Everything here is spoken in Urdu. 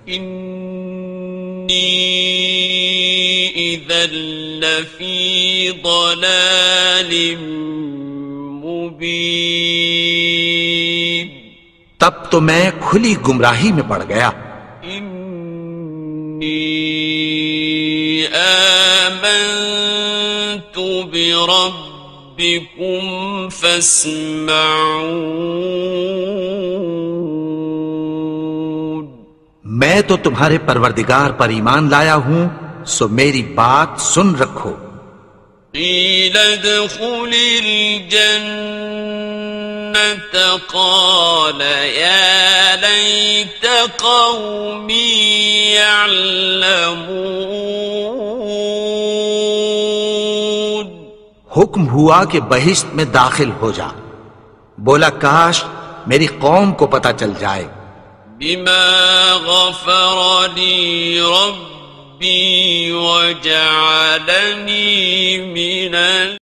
إني إذا لفي ضلال مبين تب تو میں کھلی گمراہی میں پڑ گیا. إني آمنت بربكم فاسمعون. میں تو تمہارے پروردگار پر ایمان لایا ہوں، سو میری بات سن رکھو. قيل ادخل الجنة قال يا ليت قومي يعلمون. حکم ہوا کہ بہشت میں داخل ہو جا. بولا کاش میری قوم کو پتہ چل جائے. بما غفر لي ربي وجعلني من